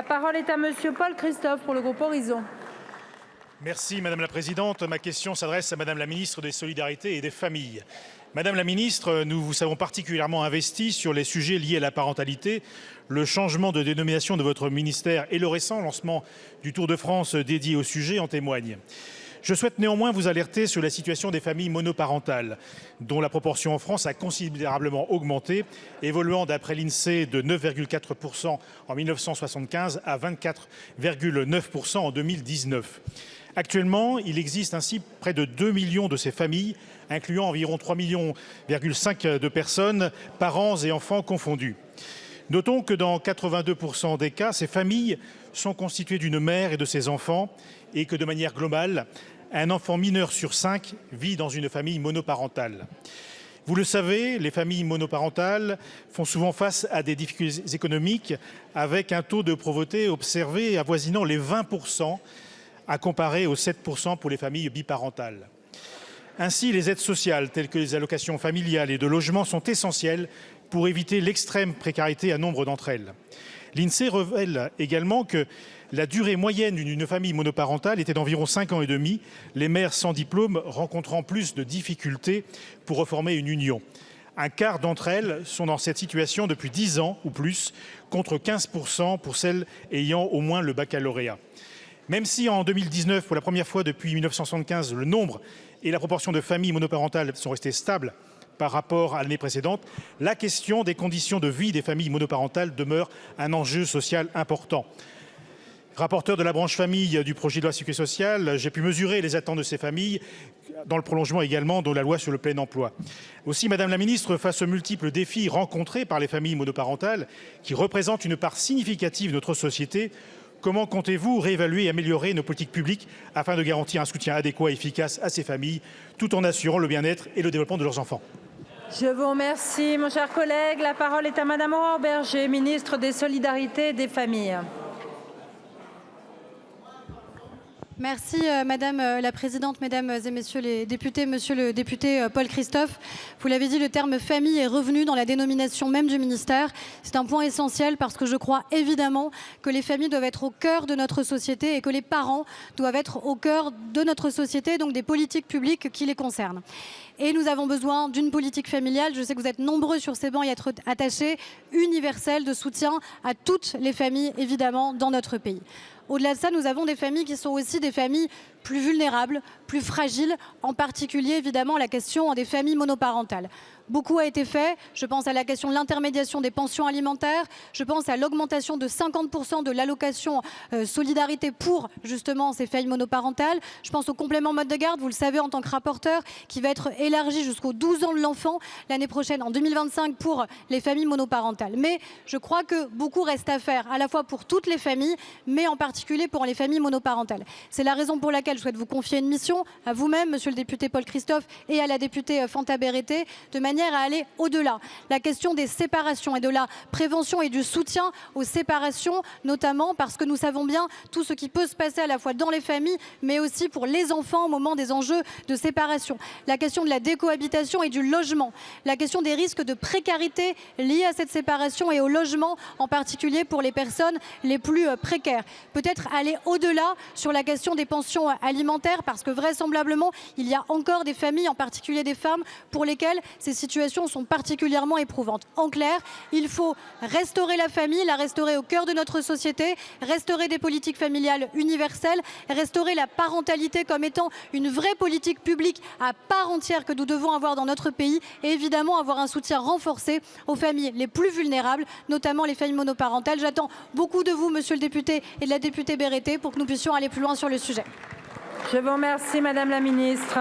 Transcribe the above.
parole est à monsieur Paul Christophe pour le groupe Horizon. Merci Madame la Présidente. Ma question s'adresse à Madame la Ministre des Solidarités et des Familles. Madame la Ministre, nous vous savons particulièrement investie sur les sujets liés à la parentalité. Le changement de dénomination de votre ministère et le récent lancement du Tour de France dédié au sujet en témoignent. Je souhaite néanmoins vous alerter sur la situation des familles monoparentales, dont la proportion en France a considérablement augmenté, évoluant d'après l'INSEE de 9,4% en 1975 à 24,9% en 2019. Actuellement, il existe ainsi près de 2 millions de ces familles, incluant environ 3,5 millions de personnes, parents et enfants confondus. Notons que dans 82% des cas, ces familles sont constituées d'une mère et de ses enfants et que de manière globale, un enfant mineur sur 5 vit dans une famille monoparentale. Vous le savez, les familles monoparentales font souvent face à des difficultés économiques avec un taux de pauvreté observé avoisinant les 20%, à comparer aux 7% pour les familles biparentales. Ainsi, les aides sociales telles que les allocations familiales et de logement sont essentielles pour éviter l'extrême précarité à nombre d'entre elles. L'INSEE révèle également que la durée moyenne d'une famille monoparentale était d'environ 5 ans et demi, les mères sans diplôme rencontrant plus de difficultés pour reformer une union. Un quart d'entre elles sont dans cette situation depuis 10 ans ou plus, contre 15% pour celles ayant au moins le baccalauréat. Même si en 2019, pour la première fois depuis 1975, le nombre et la proportion de familles monoparentales sont restés stables par rapport à l'année précédente, la question des conditions de vie des familles monoparentales demeure un enjeu social important. Rapporteur de la branche famille du projet de loi sécurité sociale, j'ai pu mesurer les attentes de ces familles, dans le prolongement également de la loi sur le plein emploi. Aussi, Madame la Ministre, face aux multiples défis rencontrés par les familles monoparentales, qui représentent une part significative de notre société, comment comptez-vous réévaluer et améliorer nos politiques publiques afin de garantir un soutien adéquat et efficace à ces familles, tout en assurant le bien-être et le développement de leurs enfants? Je vous remercie, mon cher collègue. La parole est à Madame Aurore Bergé, ministre des Solidarités et des Familles. Merci Madame la Présidente, Mesdames et Messieurs les députés. Monsieur le député Paul Christophe, vous l'avez dit, le terme famille est revenu dans la dénomination même du ministère. C'est un point essentiel parce que je crois évidemment que les familles doivent être au cœur de notre société et que les parents doivent être au cœur de notre société, donc des politiques publiques qui les concernent. Et nous avons besoin d'une politique familiale, je sais que vous êtes nombreux sur ces bancs à y être attachés, universelle, de soutien à toutes les familles, évidemment, dans notre pays. Au-delà de ça, nous avons des familles qui sont aussi des familles plus vulnérables, plus fragiles, en particulier, évidemment, la question des familles monoparentales. Beaucoup a été fait. Je pense à la question de l'intermédiation des pensions alimentaires. Je pense à l'augmentation de 50% de l'allocation solidarité pour justement ces familles monoparentales. Je pense au complément mode de garde, vous le savez en tant que rapporteur, qui va être élargi jusqu'aux 12 ans de l'enfant l'année prochaine, en 2025, pour les familles monoparentales. Mais je crois que beaucoup reste à faire, à la fois pour toutes les familles, mais en particulier pour les familles monoparentales. C'est la raison pour laquelle je souhaite vous confier une mission, à vous-même, monsieur le député Paul Christophe, et à la députée Fanta Berete, de manière à aller au-delà. La question des séparations et de la prévention et du soutien aux séparations, notamment parce que nous savons bien tout ce qui peut se passer à la fois dans les familles, mais aussi pour les enfants au moment des enjeux de séparation. La question de la décohabitation et du logement. La question des risques de précarité liés à cette séparation et au logement, en particulier pour les personnes les plus précaires. Peut-être aller au-delà sur la question des pensions alimentaires, parce que vraisemblablement, il y a encore des familles, en particulier des femmes, pour lesquelles ces situations sont particulièrement éprouvantes. En clair, il faut restaurer la famille, la restaurer au cœur de notre société, restaurer des politiques familiales universelles, restaurer la parentalité comme étant une vraie politique publique à part entière que nous devons avoir dans notre pays et évidemment avoir un soutien renforcé aux familles les plus vulnérables, notamment les familles monoparentales. J'attends beaucoup de vous, monsieur le député et de la députée Berete, pour que nous puissions aller plus loin sur le sujet. Je vous remercie, Madame la Ministre.